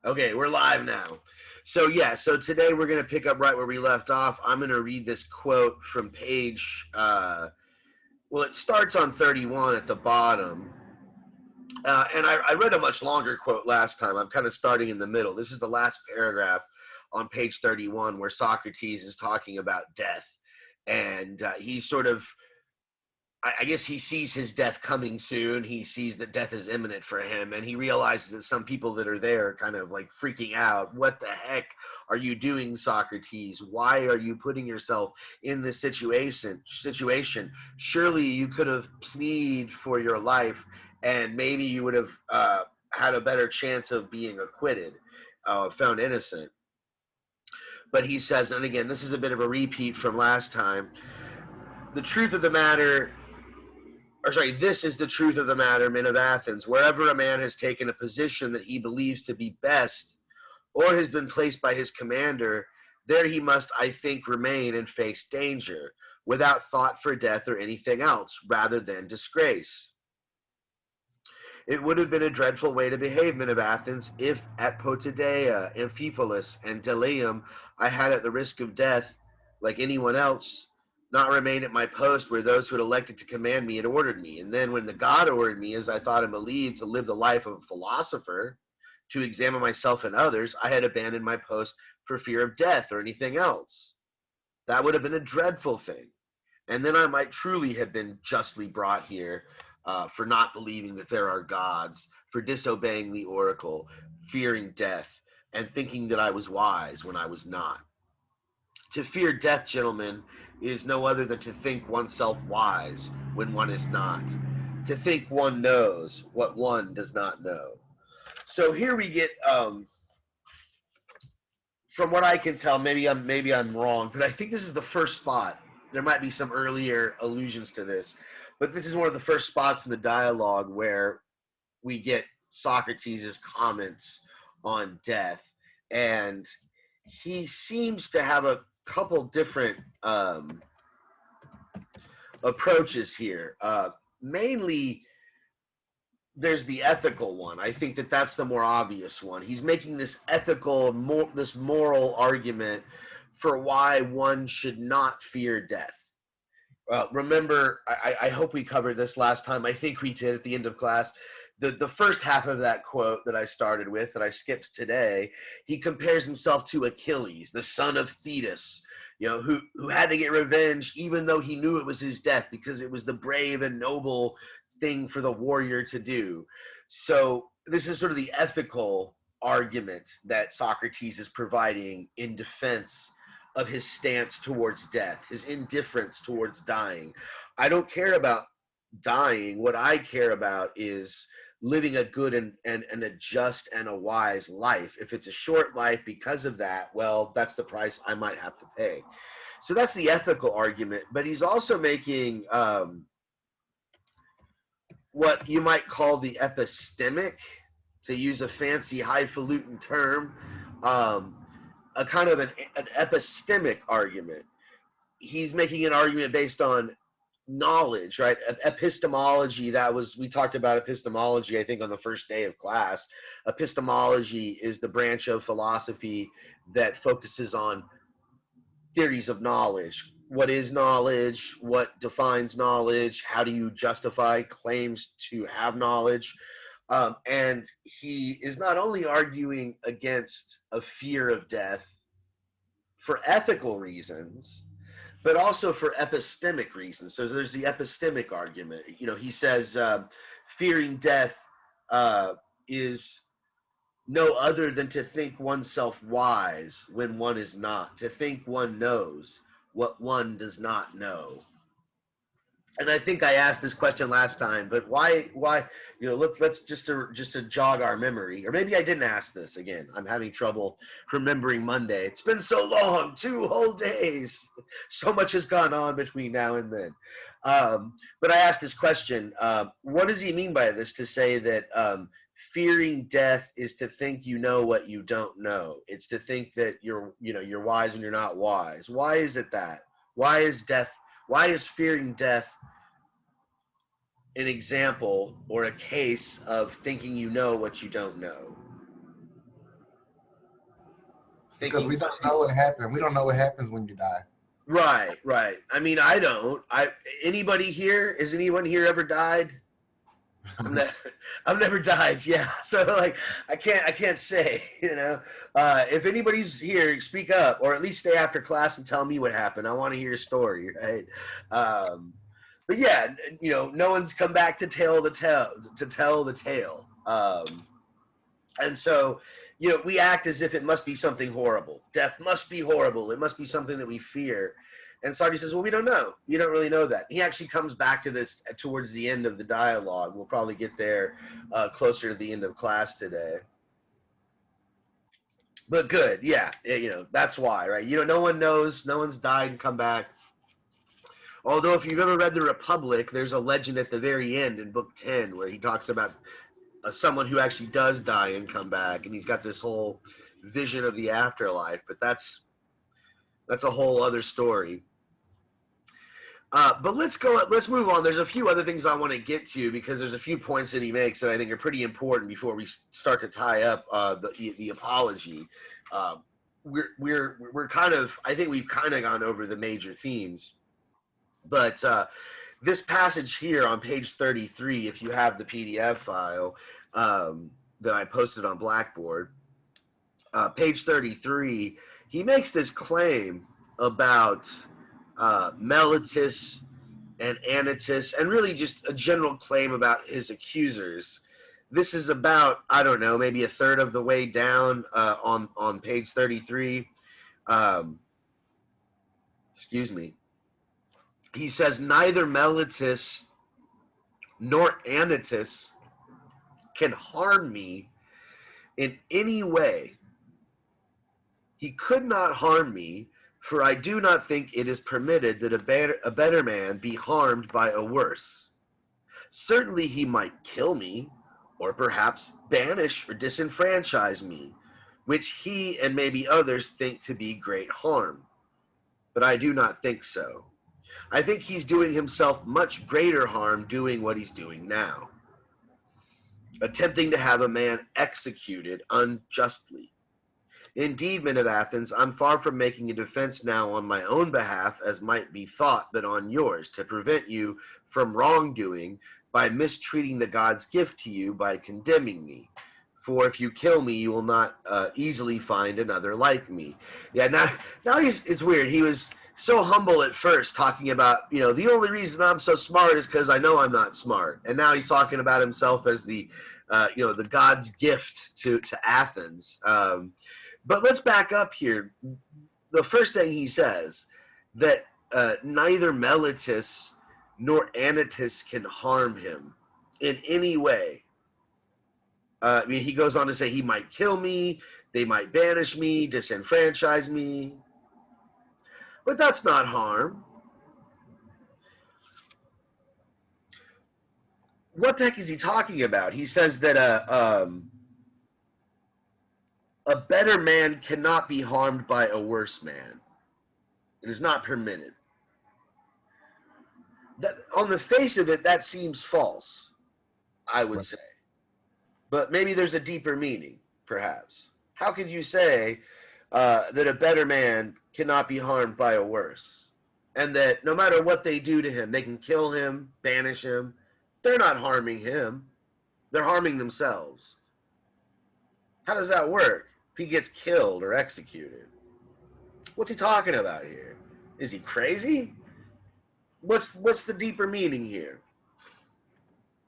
Okay, we're live now. So today we're going to pick up right where we left off. I'm going to read this quote from page, well, it starts on 31 at the bottom. And I read a much longer quote last time. I'm kind of starting in the middle. This is the last paragraph on page 31 where Socrates is talking about death. And he's sort of I guess he sees his death coming soon. He sees that death is imminent for him, and he realizes that some people that are there are kind of like freaking out. What the heck are you doing, Socrates? Why are you putting yourself in this situation? Surely you could have pleaded for your life, and maybe you would have had a better chance of being acquitted, found innocent. But he says, and again, this is a bit of a repeat from last time. The truth of the matter this is the truth of the matter, men of Athens. Wherever a man has taken a position that he believes to be best, or has been placed by his commander, there he must, I think, remain and face danger, without thought for death or anything else, rather than disgrace. It would have been a dreadful way to behave, men of Athens, if at Potidaea, Amphipolis, and Delium I had, at the risk of death, like anyone else, not remained at my post where those who had elected to command me had ordered me. And then when the god ordered me, as I thought and believed, to live the life of a philosopher, to examine myself and others, I had abandoned my post for fear of death or anything else. That would have been a dreadful thing. And then I might truly have been justly brought here for not believing that there are gods, for disobeying the oracle, fearing death, and thinking that I was wise when I was not. To fear death, gentlemen, is no other than to think oneself wise when one is not. To think one knows what one does not know. So here we get, from what I can tell, maybe I'm wrong, but I think this is the first spot. There might be some earlier allusions to this, but this is one of the first spots in the dialogue where we get Socrates' comments on death, and he seems to have a couple different approaches here. Mainly, there's the ethical one. I think that that's the more obvious one. He's making this this moral argument for why one should not fear death. Remember, I hope we covered this last time. I think we did at the end of class. The first half of that quote that I started with, that I skipped today, he compares himself to Achilles, the son of Thetis, who had to get revenge even though he knew it was his death, because it was the brave and noble thing for the warrior to do. So this is sort of the ethical argument that Socrates is providing in defense of his stance towards death, his indifference towards dying. I don't care about dying. What I care about is living a good and a just and a wise life. If it's a short life because of that, well, that's the price I might have to pay. So that's the ethical argument. But he's also making what you might call the epistemic, to use a fancy highfalutin term, a kind of an epistemic argument. He's making an argument based on knowledge, right? Epistemology, we talked about epistemology, I think, on the first day of class. Epistemology is the branch of philosophy that focuses on theories of knowledge. What is knowledge? What defines knowledge? How do you justify claims to have knowledge? And he is not only arguing against a fear of death for ethical reasons, but also for epistemic reasons. So there's the epistemic argument. He says fearing death is no other than to think oneself wise when one is not, to think one knows what one does not know. And I think I asked this question last time, but why? Let's just to jog our memory, or maybe I didn't ask this again. I'm having trouble remembering Monday. It's been so long, 2 whole days. So much has gone on between now and then. But I asked this question: what does he mean by this? To say that fearing death is to think you know what you don't know. It's to think that you're wise when you're not wise. Why is it that? Why is death? Why is fearing death an example or a case of thinking you know what you don't know? Because thinking, we don't know what happened. We don't know what happens when you die. right, right. I mean, I don't. Anybody here? Has anyone here ever died? I've never died. Yeah, so like I can't say. If anybody's here, speak up, or at least stay after class and tell me what happened. I want to hear your story, right? Um, but yeah, no one's come back to tell the tale. And so, we act as if it must be something horrible. Death must be horrible. It must be something that we fear. And Socrates says, well, we don't know. You don't really know that. He actually comes back to this towards the end of the dialogue. We'll probably get there closer to the end of class today. But good, yeah. That's why, right? No one knows. No one's died and come back. Although if you've ever read The Republic, there's a legend at the very end in Book 10 where he talks about someone who actually does die and come back, and he's got this whole vision of the afterlife. But that's a whole other story. But let's move on. There's a few other things I want to get to because there's a few points that he makes that I think are pretty important before we start to tie up the apology. We're kind of, I think we've kind of gone over the major themes, but this passage here on page 33, if you have the PDF file that I posted on Blackboard, page 33, he makes this claim about Meletus and Anytus, and really just a general claim about his accusers. This is about, I don't know, maybe a third of the way down on page 33. Excuse me. He says, neither Meletus nor Anytus can harm me in any way. He could not harm me, for I do not think it is permitted that a better man be harmed by a worse. Certainly he might kill me, or perhaps banish or disenfranchise me, which he and maybe others think to be great harm. But I do not think so. I think he's doing himself much greater harm doing what he's doing now, attempting to have a man executed unjustly. Indeed, men of Athens, I'm far from making a defense now on my own behalf, as might be thought, but on yours, to prevent you from wrongdoing by mistreating the God's gift to you by condemning me. For if you kill me, you will not easily find another like me. Yeah, now it's weird. He was so humble at first, talking about, the only reason I'm so smart is because I know I'm not smart. And now he's talking about himself as the God's gift to Athens. But let's back up here. The first thing he says, that neither Meletus nor Anytus can harm him in any way. He goes on to say he might kill me, they might banish me, disenfranchise me. But that's not harm. What the heck is he talking about? He says that a better man cannot be harmed by a worse man. It is not permitted. That, on the face of it, that seems false, I would say. But maybe there's a deeper meaning, perhaps. How could you say that a better man cannot be harmed by a worse? And that no matter what they do to him, they can kill him, banish him. They're not harming him. They're harming themselves. How does that work if he gets killed or executed? What's he talking about here? Is he crazy? What's the deeper meaning here?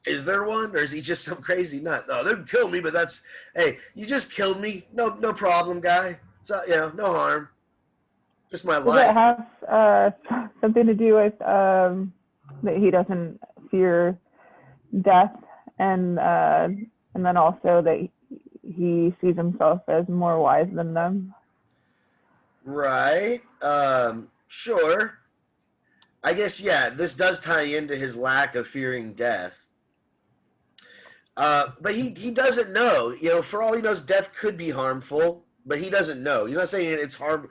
Is there one, or is he just some crazy nut? Oh, they'll kill me, but hey, you just killed me. No problem, guy. So, no harm. Just my life. Does it have something to do with that he doesn't fear death, and then also that he sees himself as more wise than them? Right. Sure. I guess, yeah, this does tie into his lack of fearing death. But he doesn't know. For all he knows, death could be harmful, but he doesn't know. He's not saying it's harm.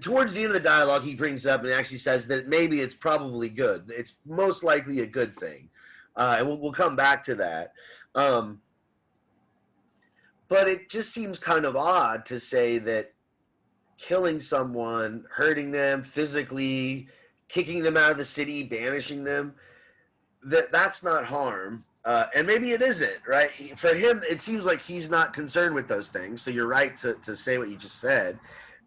Towards the end of the dialogue, he brings up and actually says that maybe it's probably good. It's most likely a good thing. And we'll come back to that. But it just seems kind of odd to say that killing someone, hurting them physically, kicking them out of the city, banishing them, that's not harm. And maybe it isn't, right? For him, it seems like he's not concerned with those things. So you're right to say what you just said.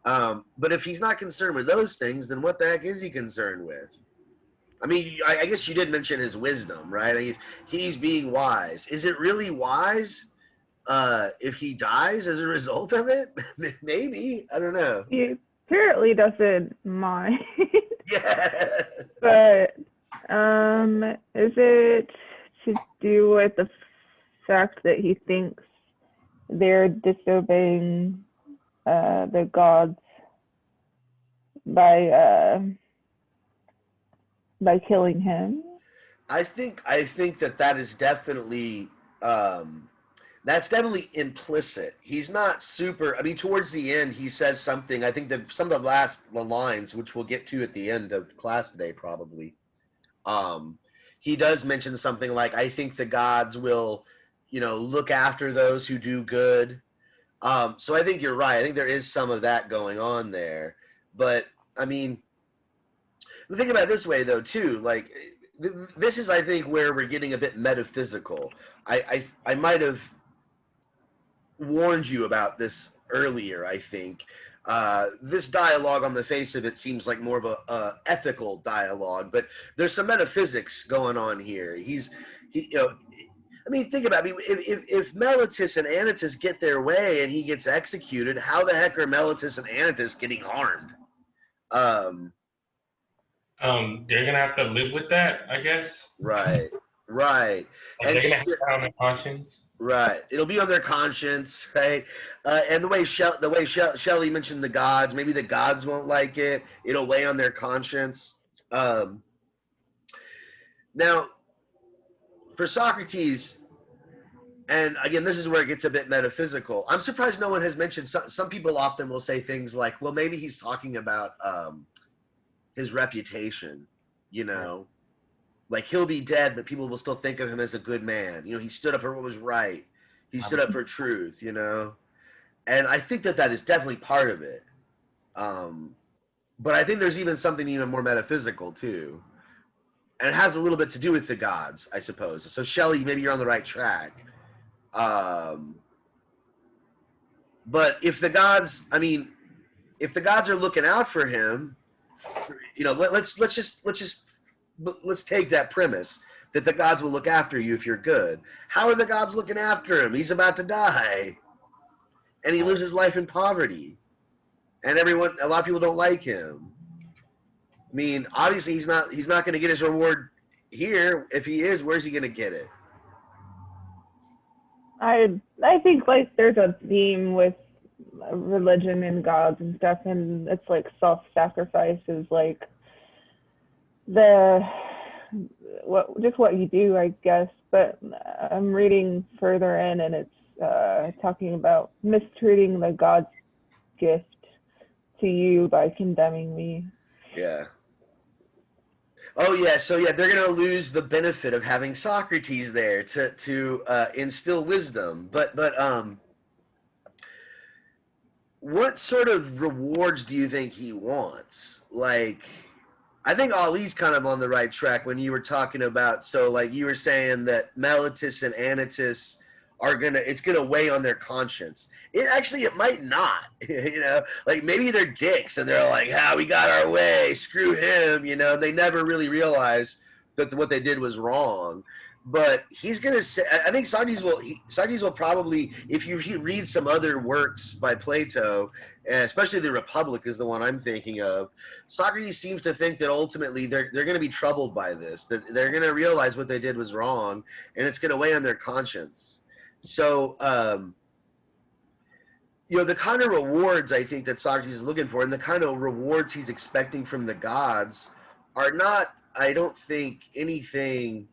But if he's not concerned with those things, then what the heck is he concerned with? I mean, I guess you did mention his wisdom, right? He's being wise. Is it really wise if he dies as a result of it? Maybe. I don't know. He apparently doesn't mind. Yeah. But is it to do with the fact that he thinks they're disobeying the gods by killing him? I think that is definitely that's definitely implicit. He's not super. I mean, towards the end, he says something. I think that some of the lines, which we'll get to at the end of class today, probably. He does mention something like, "I think the gods will, look after those who do good." So I think you're right. I think there is some of that going on there. But I mean, think about it this way, though, too. Like, this is, I think, where we're getting a bit metaphysical. I might have warned you about this earlier, I think. This dialogue on the face of it seems like more of a ethical dialogue, but there's some metaphysics going on here. I mean, think about it. If Meletus and Anytus get their way and he gets executed, how the heck are Meletus and Anytus getting harmed? They're gonna have to live with that, I guess. Right. Like, And they're gonna have that on their conscience. right, it'll be on their conscience, right? And the way Shelley mentioned the gods, maybe the gods won't like it. It'll weigh on their conscience. Now, for Socrates, and again, this is where it gets a bit metaphysical. I'm surprised no one has mentioned. Some people often will say things like, "Well, maybe he's talking about his reputation." Like, he'll be dead, but people will still think of him as a good man. He stood up for what was right. He stood up for truth, And I think that is definitely part of it. But I think there's even something even more metaphysical, too. And it has a little bit to do with the gods, I suppose. So, Shelley, maybe you're on the right track. But if the gods are looking out for him, let's take that premise that the gods will look after you if you're good. How are the gods looking after him? He's about to die, and he lives his life in poverty, and a lot of people don't like him. I mean, obviously he's not going to get his reward here. If he is, where's he going to get it? I think like there's a theme with religion and gods and stuff, and it's like self-sacrifice is like what you do, I guess. But I'm reading further in, and it's talking about mistreating the God's gift to you by condemning me. Yeah. Oh yeah. So yeah, they're gonna lose the benefit of having Socrates there to instill wisdom. But what sort of rewards do you think he wants? Like, I think Ali's kind of on the right track when you were talking about, so like you were saying that Meletus and Anytus it's gonna weigh on their conscience. It might not, like maybe they're dicks and they're like, we got our way, screw him, and they never really realize that what they did was wrong. But he's gonna say, I think Socrates will probably, if you read some other works by Plato, especially the Republic is the one I'm thinking of, Socrates seems to think that ultimately they're going to be troubled by this, that they're going to realize what they did was wrong, and it's going to weigh on their conscience. So, the kind of rewards I think that Socrates is looking for, and the kind of rewards he's expecting from the gods are not, I don't think, anything,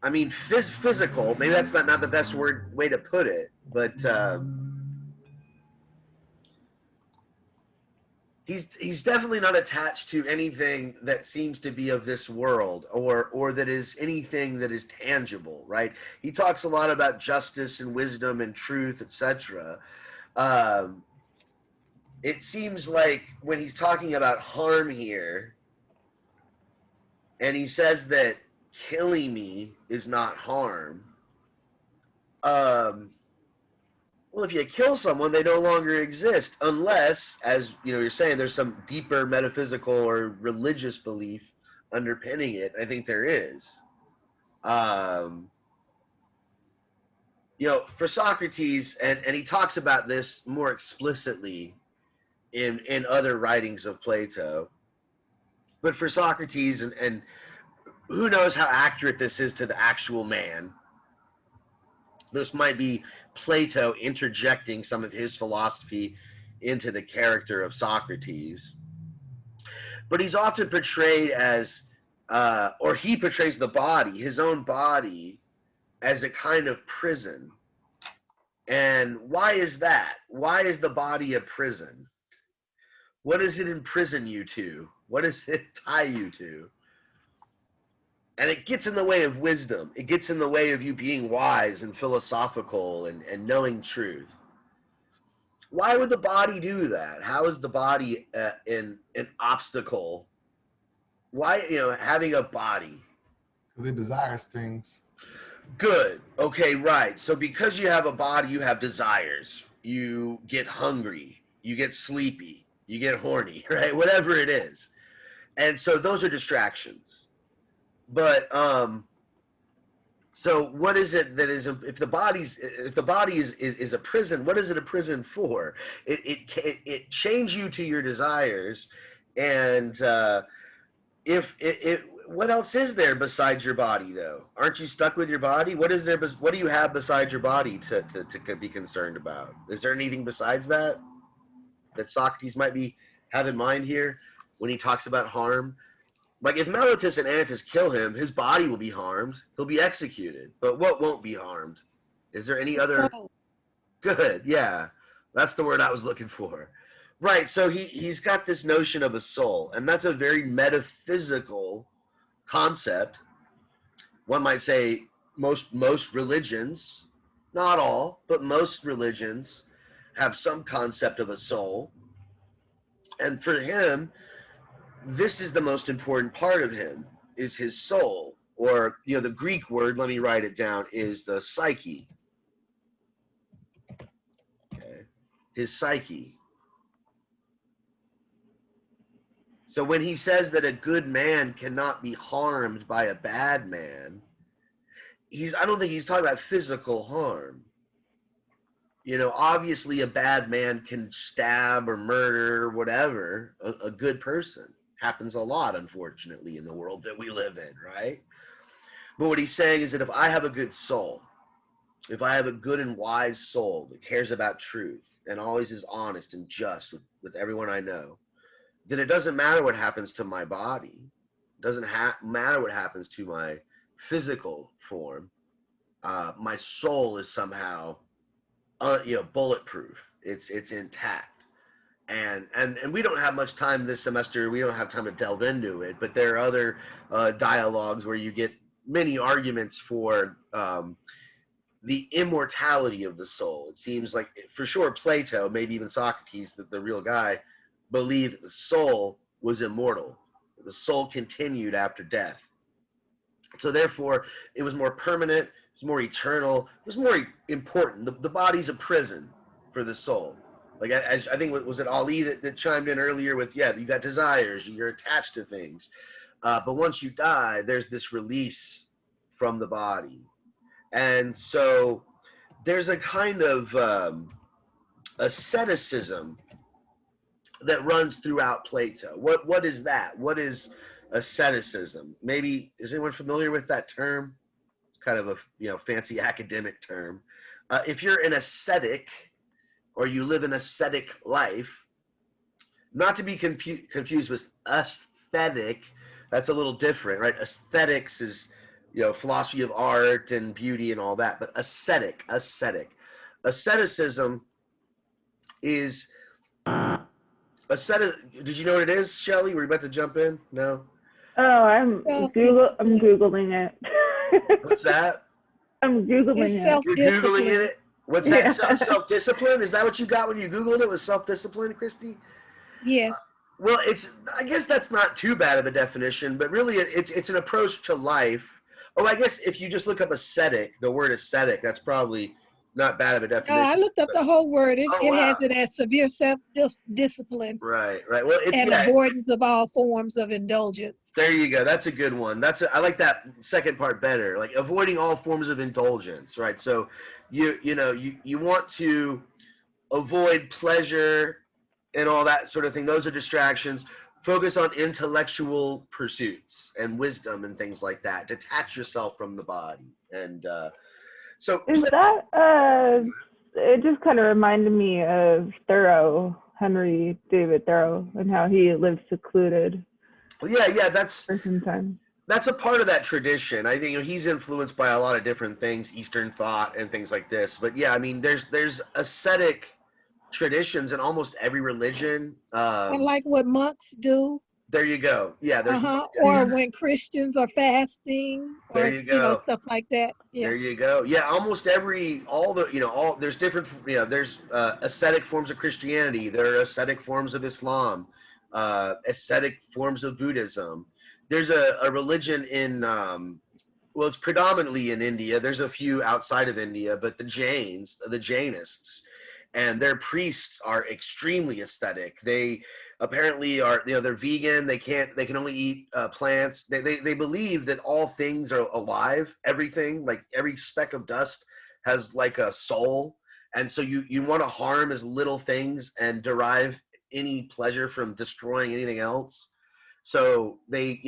I mean, physical. Maybe that's not the best way to put it, but he's definitely not attached to anything that seems to be of this world, or that is anything that is tangible, right? He talks a lot about justice and wisdom and truth, etc. it seems like when he's talking about harm here, and he says that killing me is not harm. Well, if you kill someone, they no longer exist, unless, as you're saying, there's some deeper metaphysical or religious belief underpinning it. I think there is. For Socrates, and he talks about this more explicitly in other writings of Plato. But for Socrates, and who knows how accurate this is to the actual man, this might be Plato interjecting some of his philosophy into the character of Socrates. But he's often portrayed as, or he portrays the body, his own body, as a kind of prison. And why is that? Why is the body a prison? What does it imprison you to? What does it tie you to? And it gets in the way of wisdom. It gets in the way of you being wise and philosophical and knowing truth. Why would the body do that? How is the body an obstacle? Why, having a body? Because it desires things. Good. Okay, right. So because you have a body, you have desires. You get hungry. You get sleepy. You get horny, right? Whatever it is. And so those are distractions. But so what is it that is, if the body is a prison, what is it a prison for? It chains you to your desires, and what else is there besides your body, though? Aren't you stuck with your body? What is there? What do you have besides your body to be concerned about? Is there anything besides that Socrates might have in mind here when he talks about harm? Like, if Meletus and Anytus kill him, his body will be harmed. He'll be executed. But what won't be harmed? Is there any other? So, Good, yeah. That's the word I was looking for. Right, so he's got this notion of a soul, and that's a very metaphysical concept. One might say most religions, not all, but most religions have some concept of a soul. And for him, this is the most important part of him, is his soul, or the Greek word, let me write it down, is the psyche. Okay. His psyche. So when he says that a good man cannot be harmed by a bad man, I don't think he's talking about physical harm. Obviously a bad man can stab or murder or whatever a good person. Happens a lot, unfortunately, in the world that we live in, right? But what he's saying is that if I have a good soul, if I have a good and wise soul that cares about truth and always is honest and just with everyone I know, then it doesn't matter what happens to my body. It doesn't matter what happens to my physical form. My soul is somehow, bulletproof. It's intact. And we don't have much time this semester. We don't have time to delve into it. But there are other dialogues where you get many arguments for the immortality of the soul. It seems like, for sure, Plato, maybe even Socrates, the real guy, believed that the soul was immortal. The soul continued after death. So therefore, it was more permanent, it was more eternal, it was more important. The body's a prison for the soul. Like, I think, was it Ali that chimed in earlier with, you got desires, you're attached to things. But once you die, there's this release from the body. And so there's a kind of asceticism that runs throughout Plato. What is that? What is asceticism? Maybe, is anyone familiar with that term? It's kind of a fancy academic term. If you're an ascetic, or you live an ascetic life, not to be confused with aesthetic, that's a little different, right? Aesthetics is, philosophy of art and beauty and all that, but ascetic. Asceticism is, did you know what it is, Shelley? Were you about to jump in? No? Oh, I'm Googling it. What's that? I'm Googling It's it. You're Googling it? What's that? Self-discipline? Is that what you got when you Googled it? Was self-discipline, Christy? Yes. Well, I guess that's not too bad of a definition, but really it's an approach to life. Oh, I guess if you just look up ascetic, the word ascetic, that's probably not bad of a No, I definition. looked up the whole word. Oh, It wow. has it as severe self-discipline Right. Well, and avoidance of all forms of indulgence. There you go. That's a good one. I like that second part better. Like avoiding all forms of indulgence, right? So you want to avoid pleasure and all that sort of thing. Those are distractions. Focus on intellectual pursuits and wisdom and things like that. Detach yourself from the body. And so Is that it just kind of reminded me of Thoreau, Henry David Thoreau, and how he lived secluded yeah, that's for some time. That's a part of that tradition. I think he's influenced by a lot of different things, Eastern thought and things like this. But yeah, I mean, there's ascetic traditions in almost every religion. And like what monks do. There you go. Yeah. Or when Christians are fasting, or There you go. stuff like that. Yeah. There you go. Yeah, almost there's different. There's ascetic forms of Christianity. There are ascetic forms of Islam, ascetic forms of Buddhism. There's a religion in well, it's predominantly in India. There's a few outside of India, but the Jainists, and their priests are extremely ascetic. They apparently are, they're vegan. They can only eat plants. They believe that all things are alive. Everything, like every speck of dust, has like a soul. And so you want to harm as little things and derive any pleasure from destroying anything else. So they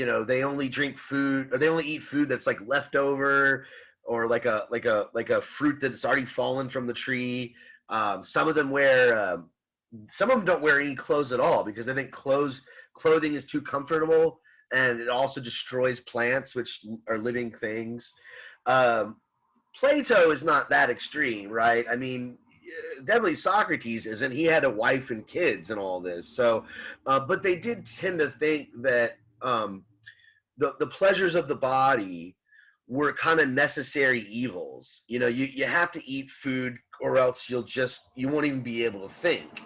only drink food, or they only eat food that's like leftover, or like a fruit that's already fallen from the tree. Some of them don't wear any clothes at all because they think clothing is too comfortable, and it also destroys plants, which are living things. Plato is not that extreme, right? I mean, definitely Socrates isn't. He had a wife and kids and all this. So, but they did tend to think that the pleasures of the body were kind of necessary evils. You have to eat food, or else you won't even be able to think.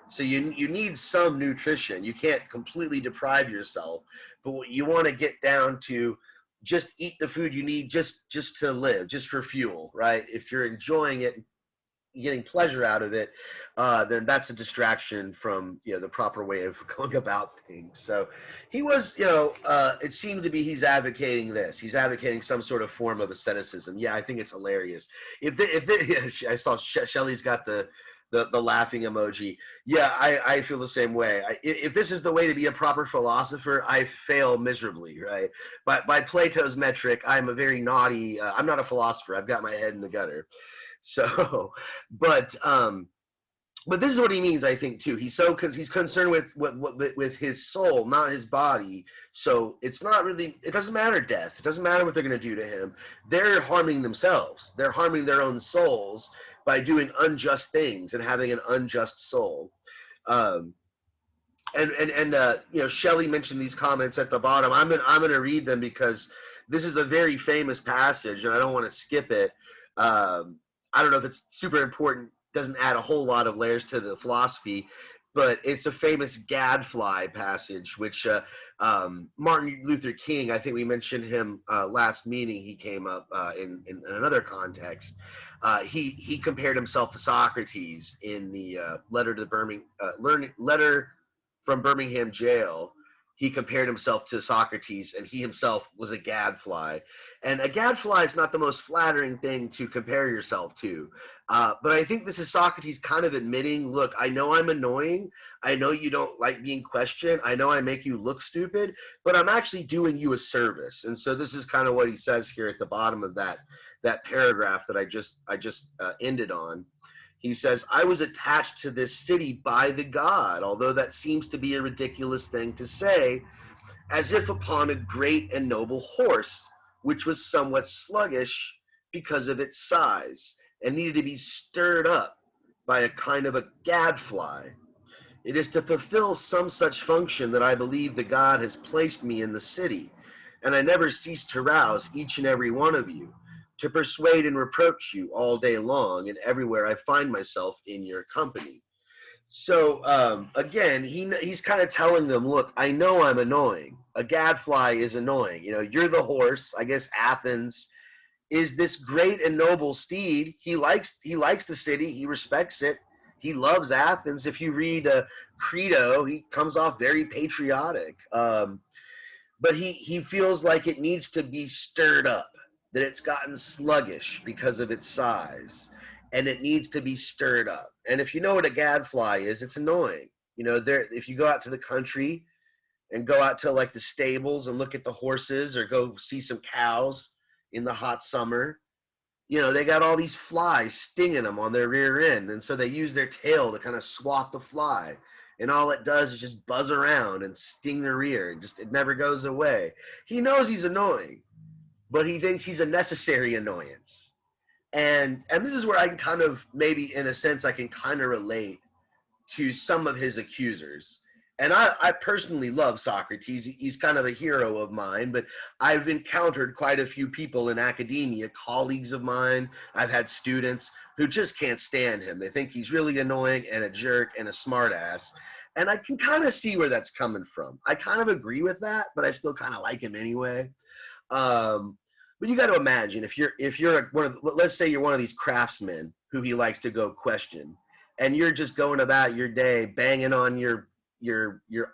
So you need some nutrition. You can't completely deprive yourself, but what you want to get down to, just eat the food you need just to live, just for fuel, right? If you're enjoying it, getting pleasure out of it, then that's a distraction from the proper way of going about things. So he was, it seemed to be he's advocating this. He's advocating some sort of form of asceticism. Yeah, I think it's hilarious. I saw Shelly's got the laughing emoji. Yeah, I feel the same way. If this is the way to be a proper philosopher, I fail miserably, right? But by Plato's metric, I'm a very naughty. I'm not a philosopher. I've got my head in the gutter. So, but this is what he means, I think, too. He's concerned with his soul, not his body. So it doesn't matter death. It doesn't matter what they're going to do to him. They're harming themselves. They're harming their own souls by doing unjust things and having an unjust soul. Shelley mentioned these comments at the bottom. I'm gonna read them because this is a very famous passage, and I don't want to skip it. I don't know if it's super important, doesn't add a whole lot of layers to the philosophy, but it's a famous gadfly passage, which Martin Luther King, I think we mentioned him last meeting, he came up in another context. He compared himself to Socrates in the letter from Birmingham jail. He compared himself to Socrates, and he himself was a gadfly. And a gadfly is not the most flattering thing to compare yourself to. But I think this is Socrates kind of admitting, look, I know I'm annoying. I know you don't like being questioned. I know I make you look stupid, but I'm actually doing you a service. And so this is kind of what he says here at the bottom of that paragraph that I just ended on. He says, I was attached to this city by the god, although that seems to be a ridiculous thing to say, as if upon a great and noble horse, which was somewhat sluggish because of its size, and needed to be stirred up by a kind of a gadfly. It is to fulfill some such function that I believe the god has placed me in the city, and I never cease to rouse each and every one of you, to persuade and reproach you all day long, and everywhere I find myself in your company. So again, he's kind of telling them, look, I know I'm annoying. A gadfly is annoying. You know, you're the horse. I guess Athens is this great and noble steed. He likes the city. He respects it. He loves Athens. If you read Credo, he comes off very patriotic. But he feels like it needs to be stirred up, that it's gotten sluggish because of its size, and it needs to be stirred up. And if you know what a gadfly is, it's annoying. You know, there, if you go out to the country and go out to like the stables and look at the horses, or go see some cows in the hot summer, you know, they got all these flies stinging them on their rear end, and so they use their tail to kind of swat the fly, and all it does is just buzz around and sting the rear. It never goes away. He knows he's annoying, but he thinks he's a necessary annoyance. And this is where I can kind of, maybe in a sense, I can kind of relate to some of his accusers. And I personally love Socrates. He's kind of a hero of mine, but I've encountered quite a few people in academia, colleagues of mine. I've had students who just can't stand him. They think he's really annoying and a jerk and a smartass. And I can kind of see where that's coming from. I kind of agree with that, but I still kind of like him anyway. But you got to imagine, if you're one of, let's say you're one of these craftsmen who he likes to go question, and you're just going about your day banging on your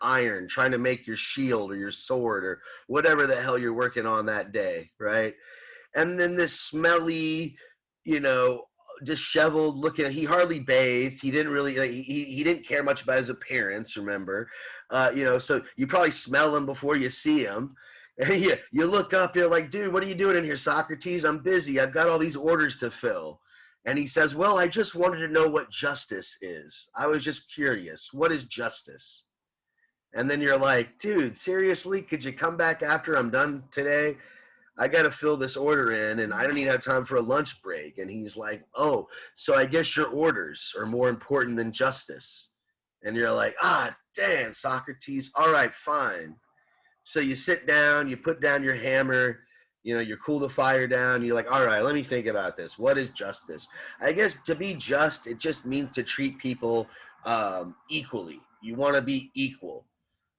iron, trying to make your shield or your sword or whatever the hell you're working on that day, right? And then this smelly, you know, disheveled looking, he hardly bathed, he didn't really, like, he didn't care much about his appearance, remember? You know, so you probably smell him before you see him. And you look up, you're like, dude, what are you doing in here, Socrates? I'm busy, I've got all these orders to fill. And he says, well, I just wanted to know what justice is. I was just curious. What is justice? And then you're like, dude, seriously? Could you come back after I'm done today? I got to fill this order in, and I don't even have time for a lunch break. And he's like, oh, so I guess your orders are more important than justice. And you're like, ah, damn, Socrates. All right, fine. So you sit down, you put down your hammer, you know, you cool the fire down. You're like, all right, let me think about this. What is justice? I guess to be just, it just means to treat people equally. You want to be equal.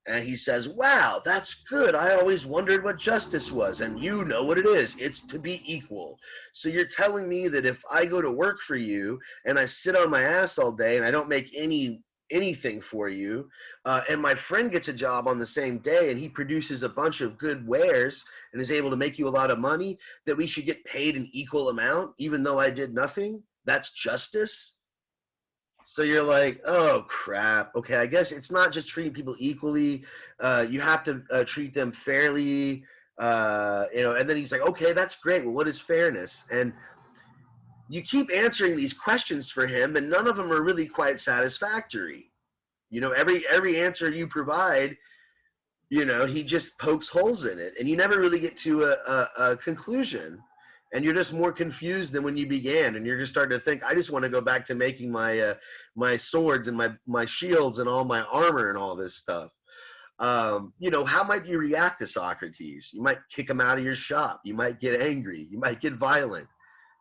And he says, wow, that's good. I always wondered what justice was. And you know what it is. It's to be equal. So you're telling me that if I go to work for you and I sit on my ass all day and I don't make anything for you, and my friend gets a job on the same day and he produces a bunch of good wares and is able to make you a lot of money, that we should get paid an equal amount even though I did nothing? That's justice? So you're like, oh crap. Okay, I guess it's not just treating people equally. You have to treat them fairly. You know, and then he's like, okay, that's great. Well, what is fairness? And you keep answering these questions for him, and none of them are really quite satisfactory. You know, every answer you provide, you know, he just pokes holes in it, and you never really get to a conclusion. And you're just more confused than when you began, and you're just starting to think, I just want to go back to making my my swords and my shields and all my armor and all this stuff. You know, how might you react to Socrates? You might kick him out of your shop. You might get angry. You might get violent.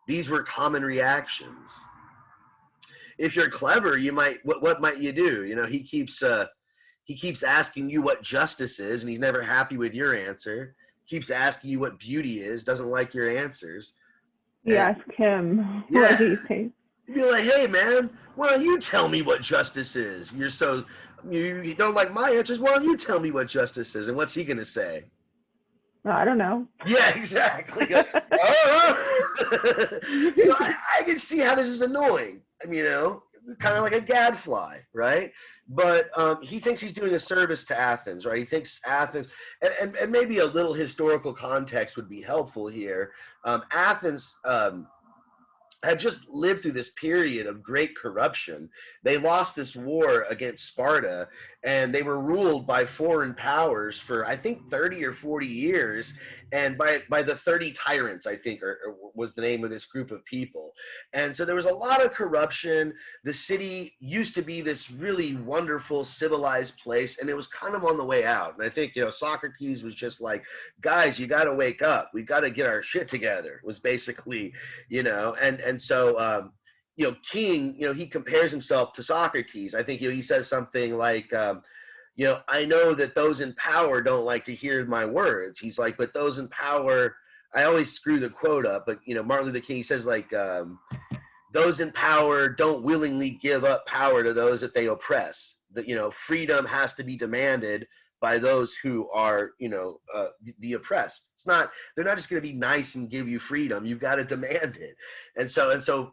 These were common reactions. If you're clever, you might, what might you do? You know, he keeps asking you what justice is, and he's never happy with your answer. Keeps asking you what beauty is, doesn't like your answers. You ask him what he thinks. You'd be like, hey man, why don't you tell me what justice is? You don't like my answers, why don't you tell me what justice is? And what's he gonna say? I don't know. Yeah, exactly. So I can see how this is annoying. I mean, you know, kind of like a gadfly, right? But he thinks he's doing a service to Athens, right? He thinks Athens, and maybe a little historical context would be helpful here. Athens had just lived through this period of great corruption. They lost this war against Sparta, and they were ruled by foreign powers for, I think, 30 or 40 years. and by the 30 tyrants, I think, or was the name of this group of people. And so there was a lot of corruption. The city used to be this really wonderful, civilized place, and it was kind of on the way out. And I think, Socrates was just like, guys, you got to wake up. We got to get our shit together, was basically, and so, King, he compares himself to Socrates. I think, he says something like, I know that those in power don't like to hear my words. He's like, but those in power, I always screw the quote up, but, Martin Luther King, he says, like, those in power don't willingly give up power to those that they oppress. That, freedom has to be demanded by those who are, the oppressed. They're not just going to be nice and give you freedom. You've got to demand it. And so,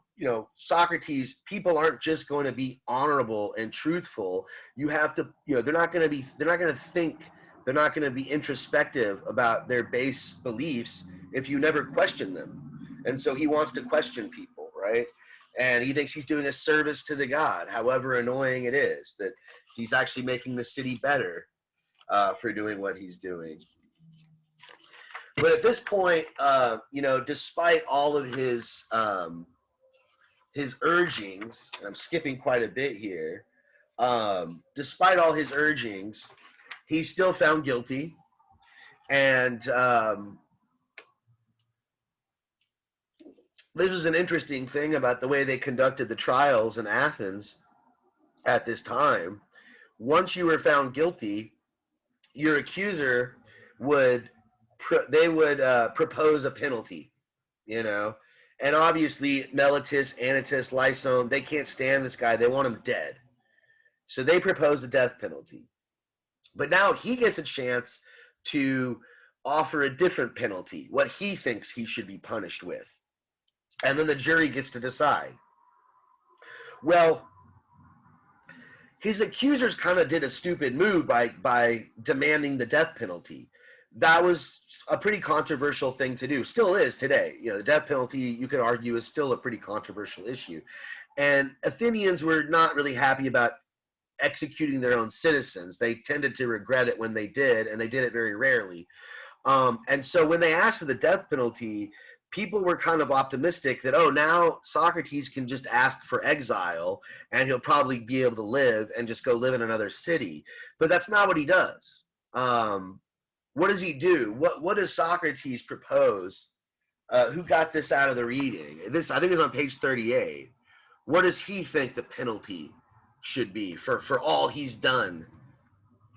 Socrates, people aren't just going to be honorable and truthful. You have to, they're not going to think, they're not going to be introspective about their base beliefs if you never question them. And so he wants to question people, right? And he thinks he's doing a service to the God, however annoying it is, that he's actually making the city better for doing what he's doing. But at this point, despite all of his urgings, and I'm skipping quite a bit here, despite all his urgings, he's still found guilty. And this was an interesting thing about the way they conducted the trials in Athens at this time. Once you were found guilty, your accuser would propose a penalty, and obviously Meletus, Anytus, Lysone, they can't stand this guy. They want him dead. So they propose the death penalty. But now he gets a chance to offer a different penalty, what he thinks he should be punished with. And then the jury gets to decide. Well, his accusers kind of did a stupid move by demanding the death penalty. That was a pretty controversial thing to do. Still is today. The death penalty, you could argue, is still a pretty controversial issue. And Athenians were not really happy about executing their own citizens. They tended to regret it when they did, and they did it very rarely. And so when they asked for the death penalty, people were kind of optimistic that, now Socrates can just ask for exile and he'll probably be able to live and just go live in another city. But that's not what he does. What does he do? What does Socrates propose? Who got this out of the reading? This, I think, is on page 38. What does he think the penalty should be for all he's done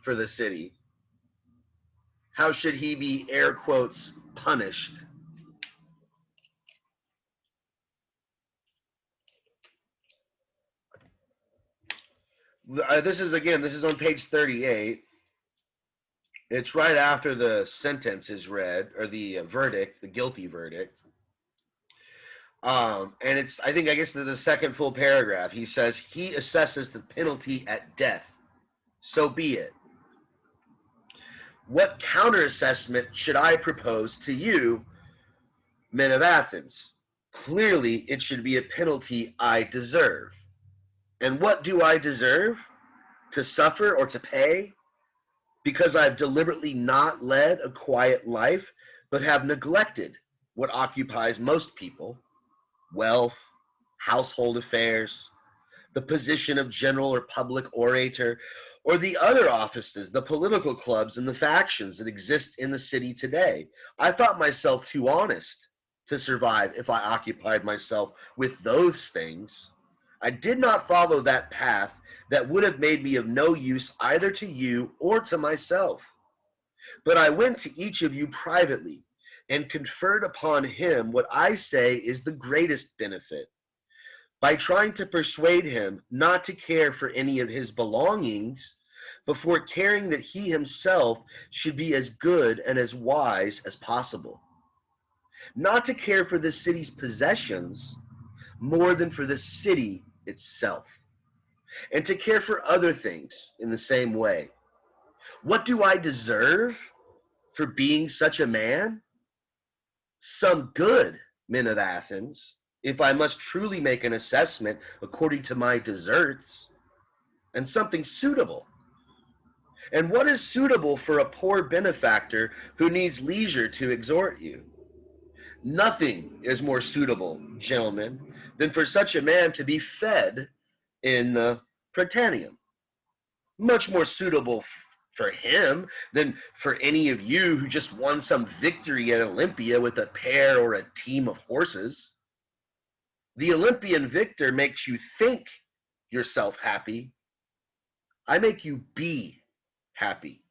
for the city? How should he be, air quotes, punished? This is on page 38. It's right after the sentence is read, or the verdict, the guilty verdict. And it's, I guess the second full paragraph. He says, he assesses the penalty at death. So be it. What counter-assessment should I propose to you, men of Athens? Clearly, it should be a penalty I deserve. And what do I deserve? To suffer or to pay? Because I've deliberately not led a quiet life, but have neglected what occupies most people: wealth, household affairs, the position of general or public orator, or the other offices, the political clubs and the factions that exist in the city today. I thought myself too honest to survive if I occupied myself with those things. I did not follow that path that would have made me of no use either to you or to myself. But I went to each of you privately and conferred upon him what I say is the greatest benefit, by trying to persuade him not to care for any of his belongings before caring that he himself should be as good and as wise as possible. Not to care for the city's possessions more than for the city itself, and to care for other things in the same way. What do I deserve for being such a man? Some good, men of Athens, if I must truly make an assessment according to my deserts, and something suitable. And what is suitable for a poor benefactor who needs leisure to exhort you? Nothing is more suitable, gentlemen, than for such a man to be fed in the Prytaneum. Much more suitable for him than for any of you who just won some victory at Olympia with a pair or a team of horses. The Olympian victor makes you think yourself happy. I make you be happy.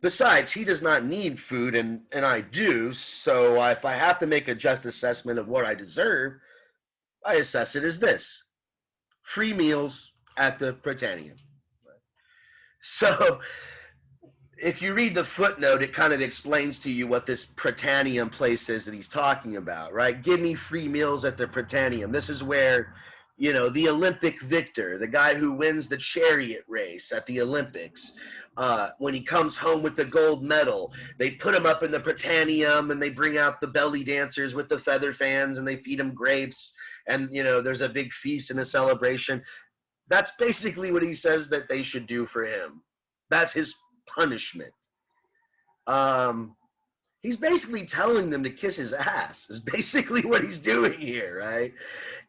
Besides, he does not need food, and I do, so if I have to make a just assessment of what I deserve, I assess it as this: free meals at the Prytaneum. So if you read the footnote, it kind of explains to you what this Prytaneum place is that he's talking about, right? Give me free meals at the Prytaneum. This is where, you know, the Olympic victor, the guy who wins the chariot race at the Olympics, when he comes home with the gold medal, they put him up in the Prytaneum and they bring out the belly dancers with the feather fans and they feed him grapes. And, you know, there's a big feast and a celebration. That's basically what he says that they should do for him. That's his punishment. He's basically telling them to kiss his ass, is basically what he's doing here, right?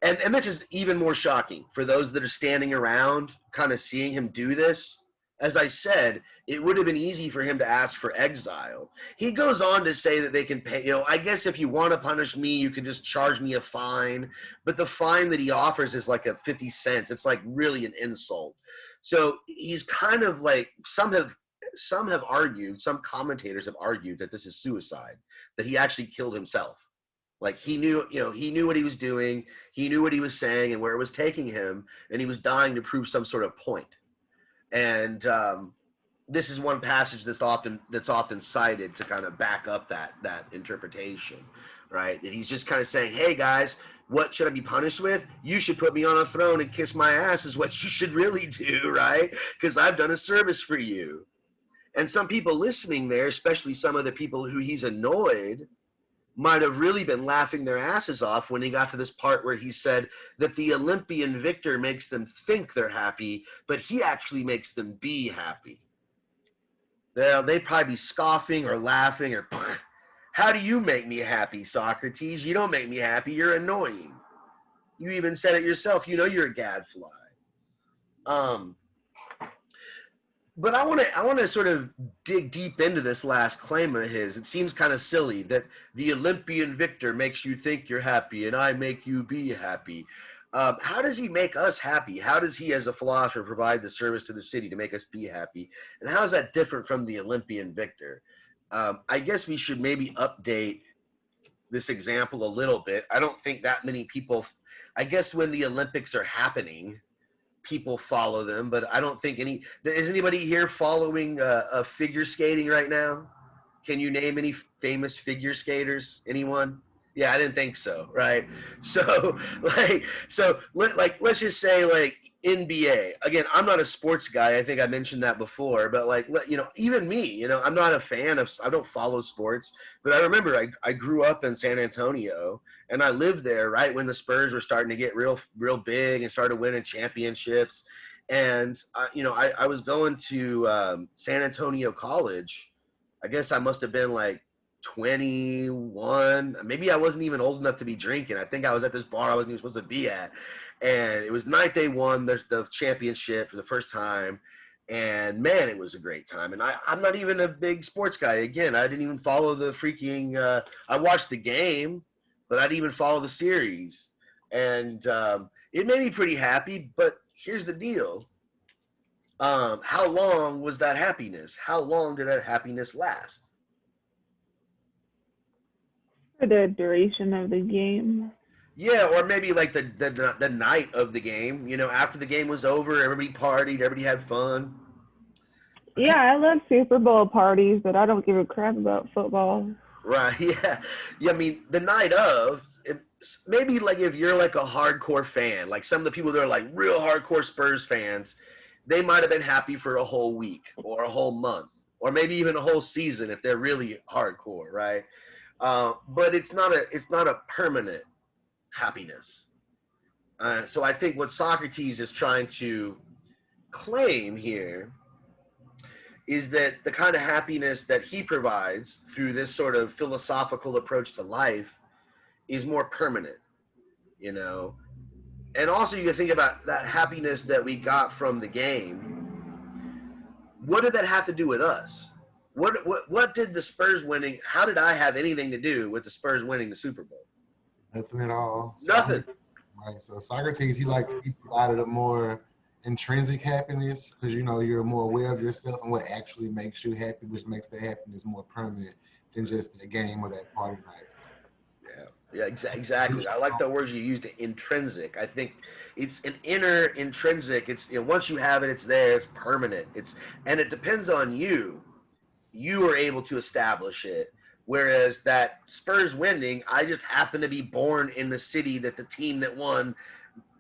And this is even more shocking for those that are standing around kind of seeing him do this. As I said, it would have been easy for him to ask for exile. He goes on to say that they can pay, you know, I guess if you want to punish me, you can just charge me a fine. But the fine that he offers is like a 50 cents. It's like really an insult. So he's kind of like, some have argued, some commentators have argued that this is suicide, that he actually killed himself. Like he knew, you know, he knew what he was doing, he knew what he was saying and where it was taking him, and he was dying to prove some sort of point. And this is one passage that's often cited to kind of back up that interpretation, right? That he's just kind of saying, hey guys, what should I be punished with? You should put me on a throne and kiss my ass is what you should really do, right? Because I've done a service for you. And some people listening there, especially some of the people who he's annoyed, might have really been laughing their asses off when he got to this part where he said that the Olympian victor makes them think they're happy, but he actually makes them be happy. They'd probably be scoffing or laughing or, how do you make me happy, Socrates? You don't make me happy. You're annoying. You even said it yourself. You know you're a gadfly. But I want to sort of dig deep into this last claim of his. It seems kind of silly that the Olympian victor makes you think you're happy and I make you be happy. How does he make us happy? How does he, as a philosopher, provide the service to the city to make us be happy? And how is that different from the Olympian victor? I guess we should maybe update this example a little bit. I don't think that many people, I guess when the Olympics are happening, people follow them, but I don't think is anybody here following figure skating right now? Can you name any famous figure skaters? Anyone? Yeah, I didn't think so, right? So let's just say like NBA. Again, I'm not a sports guy. I think I mentioned that before, but like, you know, even me, you know, I'm not a fan of, I don't follow sports, but I remember I grew up in San Antonio and I lived there right when the Spurs were starting to get real big and started winning championships. And, you know, I was going to San Antonio College. I guess I must have been like 21. Maybe I wasn't even old enough to be drinking. I think I was at this bar I wasn't even supposed to be at. And it was the night they won the championship for the first time. And man, it was a great time. And I'm not even a big sports guy. Again, I didn't even follow the freaking, I watched the game, but I didn't even follow the series. And it made me pretty happy, but here's the deal. How long was that happiness? How long did that happiness last? For the duration of the game. Yeah, or maybe like the night of the game. You know, after the game was over, everybody partied, everybody had fun. Yeah, I love Super Bowl parties, but I don't give a crap about football. Right, yeah. I mean, the night of, maybe like if you're like a hardcore fan, like some of the people that are like real hardcore Spurs fans, they might have been happy for a whole week or a whole month or maybe even a whole season if they're really hardcore, right? But it's not a permanent happiness. So I think what Socrates is trying to claim here is that the kind of happiness that he provides through this sort of philosophical approach to life is more permanent, you know. And also you can think about that happiness that we got from the game. What did that have to do with us? What did the Spurs winning, how did I have anything to do with the Spurs winning the Super Bowl? Nothing at all. Nothing. Right. So Socrates, he provided a more intrinsic happiness because you're more aware of yourself and what actually makes you happy, which makes the happiness more permanent than just that game or that party night. Yeah, exactly. I like the words you used, intrinsic. I think it's an inner intrinsic. It's once you have it, it's there. It's permanent. And it depends on you. You are able to establish it. Whereas that Spurs winning, I just happen to be born in the city that the team that won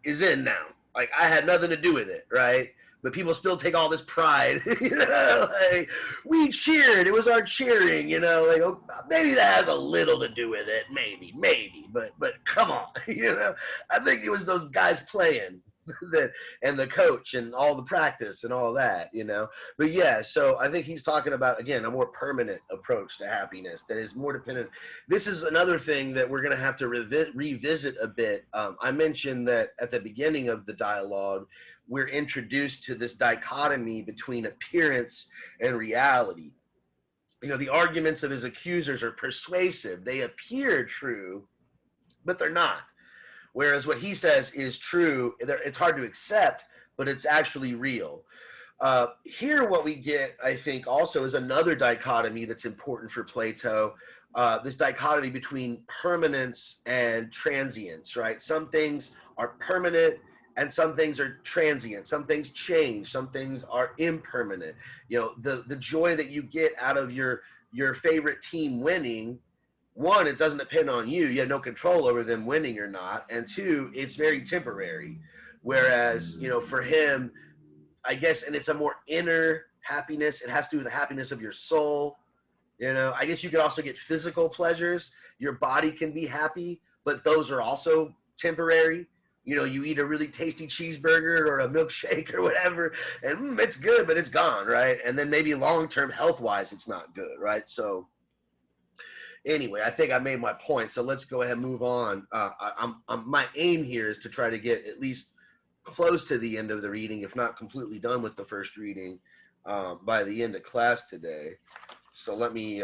is in now. Like I had nothing to do with it, right? But people still take all this pride, like we cheered. It was our cheering, like oh, maybe that has a little to do with it, maybe, but come on, I think it was those guys playing, and the coach and all the practice and all that, But yeah, so I think he's talking about again a more permanent approach to happiness that is more dependent. This is another thing that we're going to have to revisit a bit. I mentioned that at the beginning of the dialogue, we're introduced to this dichotomy between appearance and reality. The arguments of his accusers are persuasive. They appear true, but they're not. Whereas what he says is true, it's hard to accept, but it's actually real. Here what we get, I think, also is another dichotomy that's important for Plato, this dichotomy between permanence and transience, right? Some things are permanent and some things are transient. Some things change. Some things are impermanent. The joy that you get out of your favorite team winning, one, it doesn't depend on you. You have no control over them winning or not. And two, it's very temporary. Whereas, for him, I guess, and it's a more inner happiness. It has to do with the happiness of your soul. I guess you could also get physical pleasures. Your body can be happy, but those are also temporary. You eat a really tasty cheeseburger or a milkshake or whatever, and it's good, but it's gone, right? And then maybe long-term health-wise, it's not good, right? So anyway, I think I made my point. So let's go ahead and move on. My aim here is to try to get at least close to the end of the reading, if not completely done with the first reading by the end of class today. So let me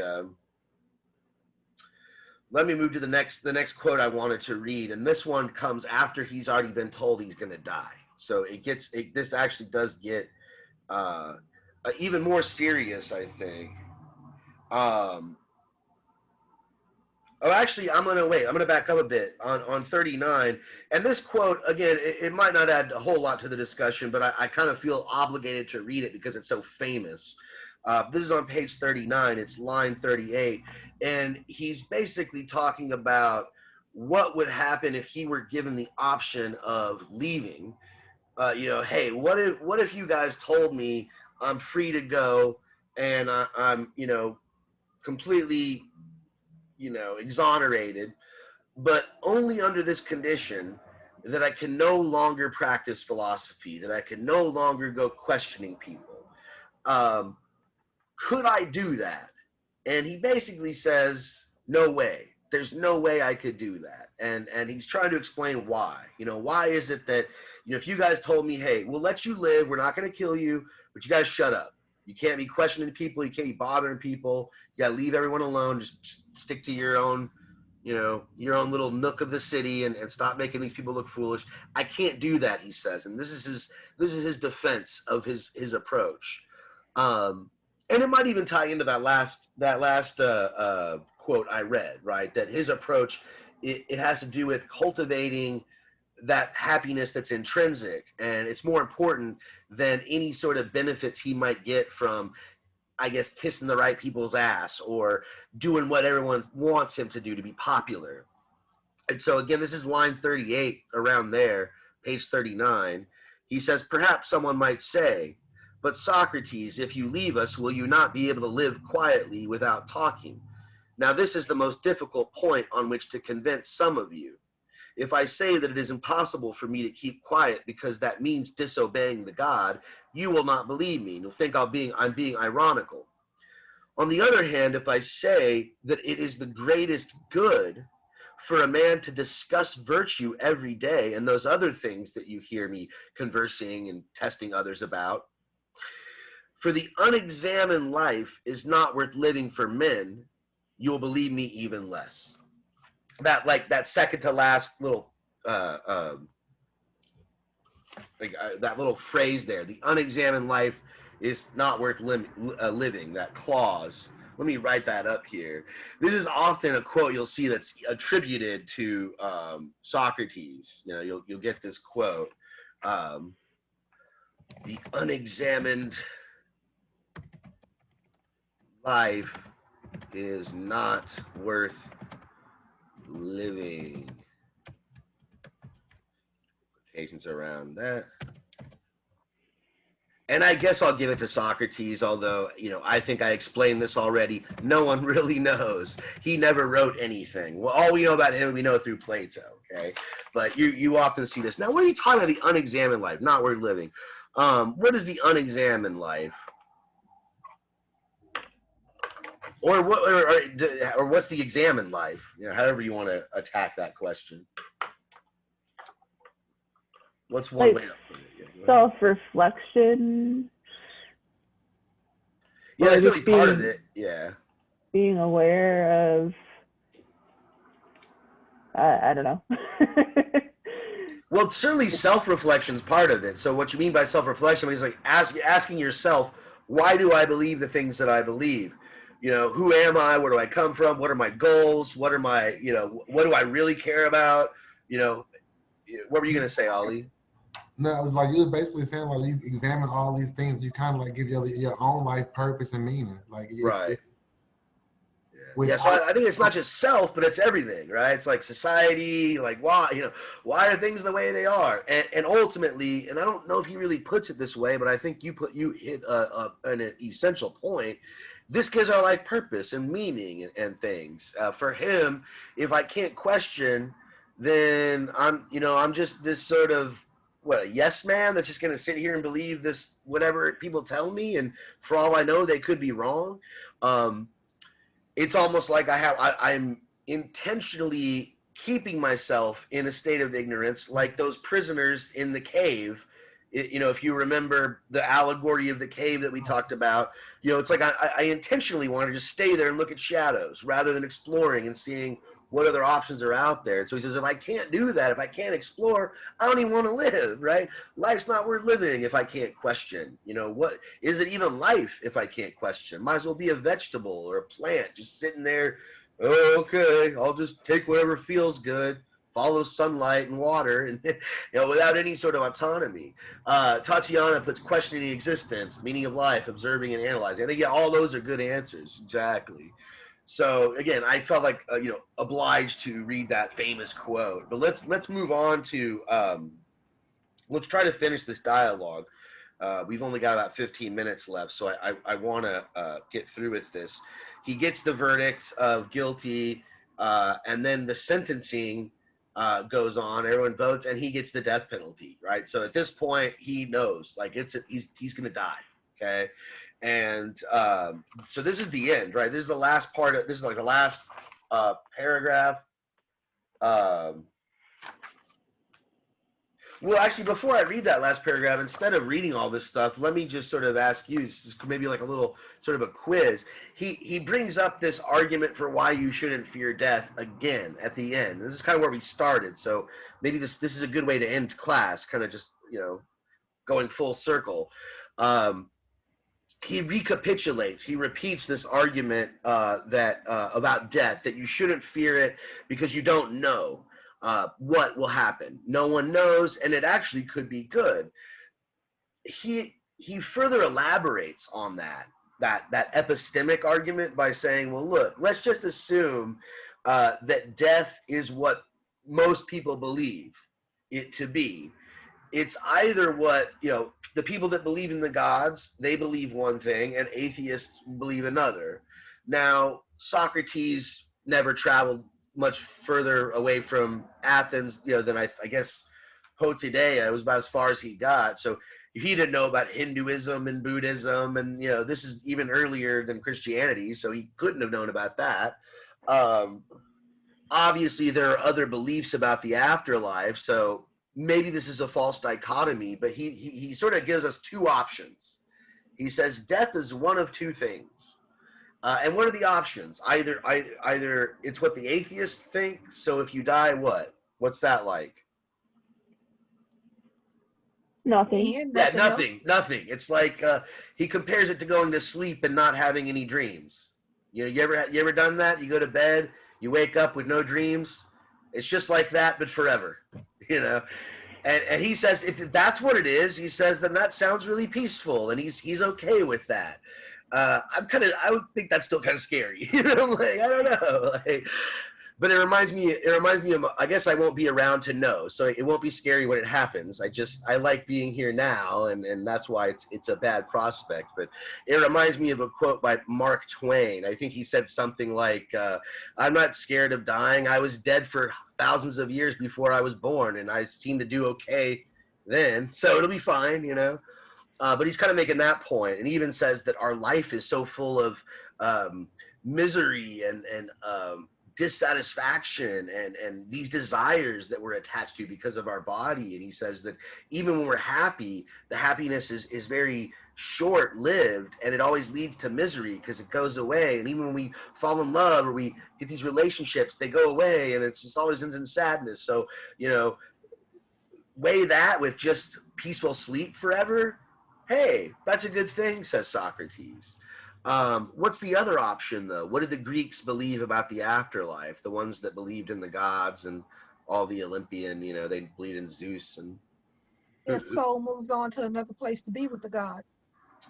move to the next quote I wanted to read, and this one comes after he's already been told he's going to die. So this actually does get even more serious, I think. I'm going to back up a bit on 39. And this quote, again, it might not add a whole lot to the discussion, but I kind of feel obligated to read it because it's so famous. This is on page 39. It's line 38. And he's basically talking about what would happen if he were given the option of leaving. Hey, what if you guys told me I'm free to go and I'm completely exonerated, but only under this condition that I can no longer practice philosophy, that I can no longer go questioning people. Could I do that? And he basically says, no way. There's no way I could do that. And he's trying to explain why. Why is it that, if you guys told me, hey, we'll let you live, we're not going to kill you, but you guys shut up. You can't be questioning people. You can't be bothering people. You got to leave everyone alone. Just stick to your own, your own little nook of the city and stop making these people look foolish. I can't do that, he says. And this is his defense of his approach. And it might even tie into that last quote I read, right? That his approach, it has to do with cultivating that happiness that's intrinsic, and it's more important than any sort of benefits he might get from, I guess, kissing the right people's ass or doing what everyone wants him to do to be popular. And so again, this is line 38, around there, page 39. He says, perhaps someone might say, but Socrates, if you leave us, will you not be able to live quietly without talking? Now this is the most difficult point on which to convince some of you. If I say that it is impossible for me to keep quiet because that means disobeying the God, you will not believe me. You'll think I'm being ironical. On the other hand, if I say that it is the greatest good for a man to discuss virtue every day and those other things that you hear me conversing and testing others about, for the unexamined life is not worth living for men, you will believe me even less. That second to last little that little phrase there, the unexamined life is not worth living, that clause. Let me write that up here. This is often a quote you'll see that's attributed to Socrates. You know, you'll get this quote, the unexamined life is not worth living. Quotations around that. And I guess I'll give it to Socrates, although, you know, I think I explained this already. No one really knows. He never wrote anything. Well, all we know about him, we know through Plato, okay? But you often see this. Now, what are you talking about, the unexamined life, not worth living? What is the unexamined life? Or what's the examined life? You know, however you want to attack that question. What's one way to put it? Yeah, self-reflection. Yeah, that's really part of it. Yeah. Being aware of, I don't know. Well, certainly self-reflection is part of it. So what you mean by self-reflection is like asking yourself, why do I believe the things that I believe? You know, who am I? Where do I come from? What are my goals? What are my, you know, what do I really care about? You know, what were you going to say, Ollie? No, like you're basically saying, like you examine all these things, you kind of like give your own life purpose and meaning. Like right. Yeah, so I think it's not just self, but it's everything, right? It's like society, like why are things the way they are, and ultimately, and I don't know if he really puts it this way, but I think you hit an essential point. This gives our life purpose and meaning and things. For him, if I can't question, then I'm just this sort of a yes man that's just going to sit here and believe this whatever people tell me, and for all I know, they could be wrong. It's almost like I'm intentionally keeping myself in a state of ignorance, like those prisoners in the cave. If you remember the allegory of the cave that we talked about, it's like I intentionally want to just stay there and look at shadows rather than exploring and seeing what other options are out there. So he says, if I can't do that, if I can't explore, I don't even want to live, right? Life's not worth living if I can't question. What is it even life if I can't question? Might as well be a vegetable or a plant just sitting there. Oh, okay, I'll just take whatever feels good, follow sunlight and water, and without any sort of autonomy. Tatiana puts questioning existence, meaning of life, observing and analyzing. I think all those are good answers. Exactly. So again, I felt like obliged to read that famous quote. But let's move on to let's try to finish this dialogue. We've only got about 15 minutes left, so I want to get through with this. He gets the verdict of guilty, and then the sentencing goes on. Everyone votes, and he gets the death penalty. Right. So at this point, he knows like he's going to die. Okay. And so this is the end, right? This is the last part of this is like the last paragraph. Well, actually, before I read that last paragraph, instead of reading all this stuff, let me just sort of ask you, maybe like a little sort of a quiz. He brings up this argument for why you shouldn't fear death again at the end. This is kind of where we started, so maybe this is a good way to end class, kind of just going full circle. He recapitulates, he repeats this argument that about death, that you shouldn't fear it because you don't know what will happen. No one knows, and it actually could be good. He further elaborates on that epistemic argument by saying, well, look, let's just assume that death is what most people believe it to be. It's either what, the people that believe in the gods, they believe one thing, and atheists believe another. Now, Socrates never traveled much further away from Athens, than I guess Potidea. It was about as far as he got. So he didn't know about Hinduism and Buddhism, and this is even earlier than Christianity, so he couldn't have known about that. Obviously, there are other beliefs about the afterlife, so maybe this is a false dichotomy, but he sort of gives us two options. He says death is one of two things. And what are the options? Either it's what the atheists think, so if you die, what? What's that like? Nothing. And Yeah, nothing else. nothing. It's like he compares it to going to sleep and not having any dreams. You ever done that? You go to bed, you wake up with no dreams. It's just like that, but forever. You know. And he says if that's what it is, he says then that sounds really peaceful, and he's okay with that. I would think that's still kind of scary. Like I don't know. But it reminds me of, I guess I won't be around to know, so it won't be scary when it happens. I like being here now, and that's why it's a bad prospect. But it reminds me of a quote by Mark Twain. I think he said something like, I'm not scared of dying. I was dead for thousands of years before I was born, and I seem to do okay then, so it'll be fine, But he's kind of making that point, and he even says that our life is so full of misery and dissatisfaction and these desires that we're attached to because of our body. And he says that even when we're happy, the happiness is very short-lived, and it always leads to misery because it goes away. And even when we fall in love or we get these relationships, they go away, and it's just always ends in sadness. So weigh that with just peaceful sleep forever. Hey, that's a good thing, says Socrates. What's the other option, though? What did the Greeks believe about the afterlife? The ones that believed in the gods and all the Olympian, they believed in Zeus and. Their soul moves on to another place to be with the God.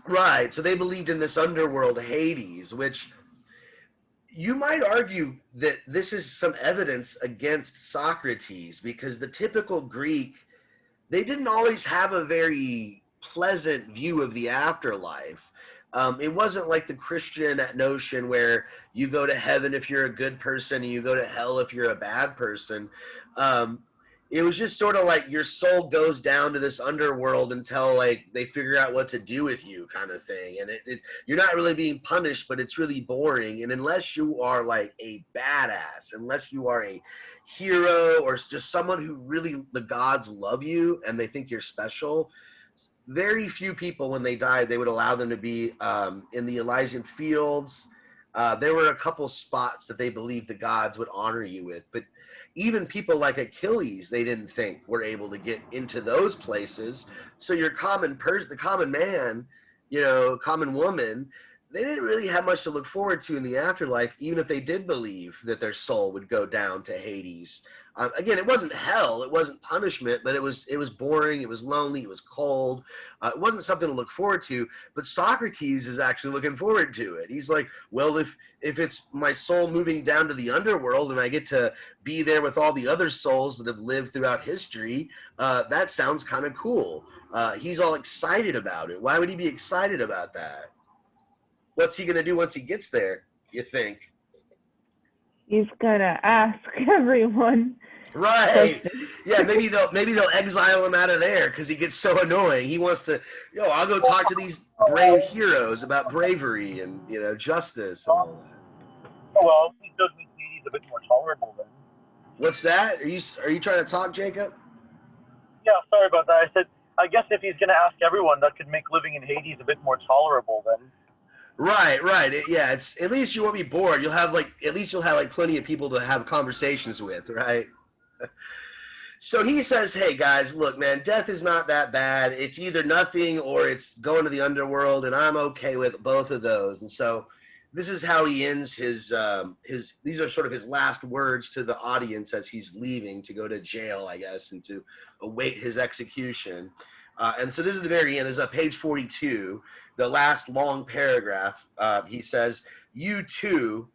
Right. So they believed in this underworld, Hades, which you might argue that this is some evidence against Socrates, because the typical Greek, they didn't always have a very pleasant view of the afterlife. It wasn't like the Christian notion where you go to heaven if you're a good person and you go to hell if you're a bad person. It was just sort of like your soul goes down to this underworld until like they figure out what to do with you, kind of thing. And you're not really being punished, but it's really boring. And unless you are like a badass, unless you are a hero or just someone who really the gods love you and they think you're special, very few people, when they died, they would allow them to be in the Elysian fields. There were a couple spots that they believed the gods would honor you with, but even people like Achilles, they didn't think were able to get into those places. So your common person, the common man, common woman, they didn't really have much to look forward to in the afterlife, even if they did believe that their soul would go down to Hades. Again, it wasn't hell, it wasn't punishment, but it was boring, it was lonely, it was cold. It wasn't something to look forward to. But Socrates is actually looking forward to it. He's like, well, if it's my soul moving down to the underworld and I get to be there with all the other souls that have lived throughout history, that sounds kind of cool. He's all excited about it. Why would he be excited about that? What's he going to do once he gets there, you think? He's gonna ask everyone. Right. Yeah, maybe they'll exile him out of there because he gets so annoying. He wants to, I'll go talk to these brave heroes about bravery and, justice and all that. Well, he does make Hades a bit more tolerable then. What's that? Are you trying to talk, Jacob? Yeah, sorry about that. I said, I guess if he's going to ask everyone, that could make living in Hades a bit more tolerable then. Right. Yeah, it's at least you won't be bored. You'll have plenty of people to have conversations with, right? So he says, hey guys, look, man, death is not that bad. It's either nothing or it's going to the underworld, and I'm okay with both of those. And so this is how he ends his these are sort of his last words to the audience as he's leaving to go to jail, I guess, and to await his execution. And so this is the very end. This is page 42, the last long paragraph. He says, you too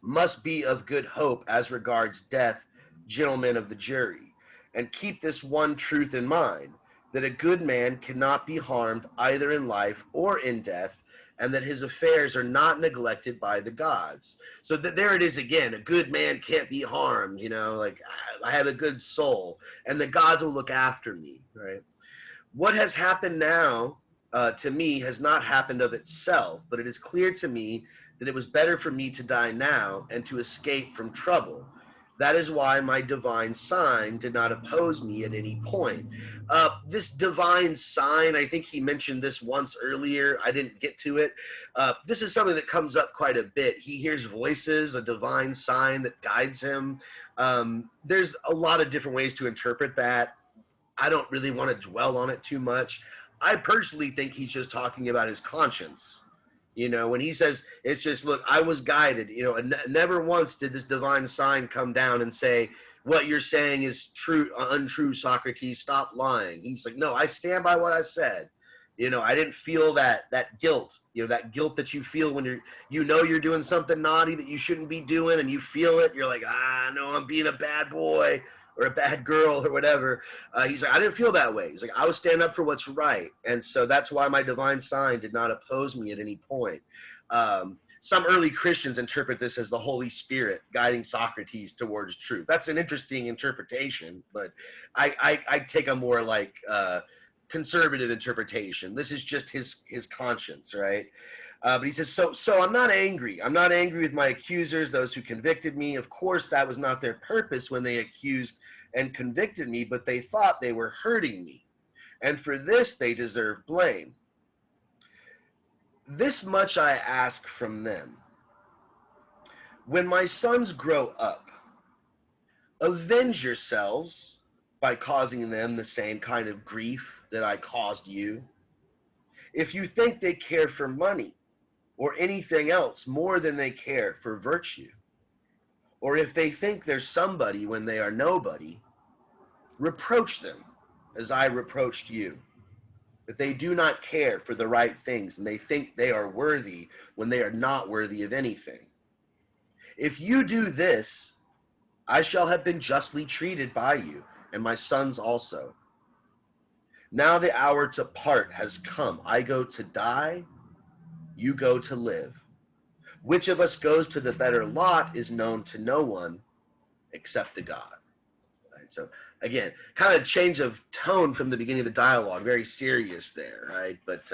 must be of good hope as regards death, gentlemen of the jury, and keep this one truth in mind, that a good man cannot be harmed either in life or in death, and that his affairs are not neglected by the gods. So there it is again. A good man can't be harmed, you know, like I have a good soul, and the gods will look after me, right? What has happened now to me has not happened of itself, but it is clear to me that it was better for me to die now and to escape from trouble. That is why my divine sign did not oppose me at any point. This divine sign, I think he mentioned this once earlier. I didn't get to it. This is something that comes up quite a bit. He hears voices, a divine sign that guides him. There's a lot of different ways to interpret that. I don't really want to dwell on it too much. I personally think he's just talking about his conscience. You know, when he says, it's just, look, I was guided, you know, and never once did this divine sign come down and say, what you're saying is true, untrue, Socrates, stop lying. He's like, no, I stand by what I said. You know, I didn't feel that guilt, you know, that guilt that you feel when you're doing something naughty that you shouldn't be doing, and you feel it. You're like, no, I'm being a bad boy or a bad girl or whatever. He's like, I didn't feel that way. He's like, I was standing up for what's right. And so that's why my divine sign did not oppose me at any point. Some early Christians interpret this as the Holy Spirit guiding Socrates towards truth. That's an interesting interpretation, but I take a more like conservative interpretation. This is just his conscience, right? But he says, so I'm not angry. I'm not angry with my accusers, those who convicted me. Of course, that was not their purpose when they accused and convicted me, but they thought they were hurting me. And for this, they deserve blame. This much I ask from them. When my sons grow up, avenge yourselves by causing them the same kind of grief that I caused you. If you think they care for money or anything else more than they care for virtue, or if they think they're somebody when they are nobody, reproach them as I reproached you, that they do not care for the right things and they think they are worthy when they are not worthy of anything. If you do this, I shall have been justly treated by you, and my sons also. Now the hour to part has come. I go to die, you go to live. Which of us goes to the better lot is known to no one except the God. Right? So again, kind of change of tone from the beginning of the dialogue, very serious there, right? But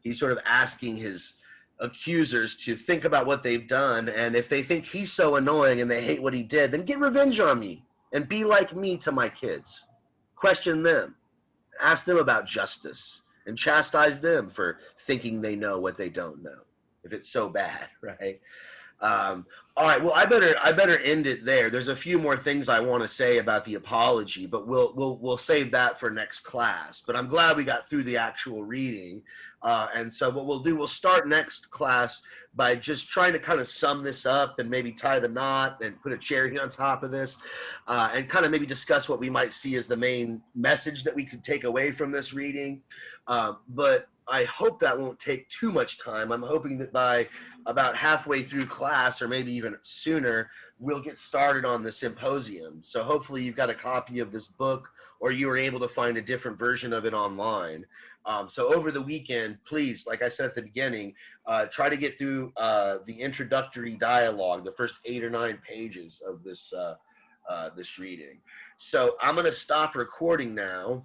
he's sort of asking his accusers to think about what they've done, and if they think he's so annoying and they hate what he did, then get revenge on me and be like me to my kids. Question them, ask them about justice, and chastise them for thinking they know what they don't know, if it's so bad, right? All right, well, I better end it there. There's a few more things I want to say about the apology, but we'll save that for next class. But I'm glad we got through the actual reading. And so what we'll do, we'll start next class by just trying to kind of sum this up and maybe tie the knot and put a cherry on top of this, and kind of maybe discuss what we might see as the main message that we could take away from this reading. But I hope that won't take too much time. I'm hoping that by about halfway through class, or maybe even sooner, we'll get started on the symposium. So hopefully you've got a copy of this book, or you were able to find a different version of it online. So over the weekend, please, like I said at the beginning, try to get through the introductory dialogue, the first 8 or 9 pages of this this reading. So I'm going to stop recording now.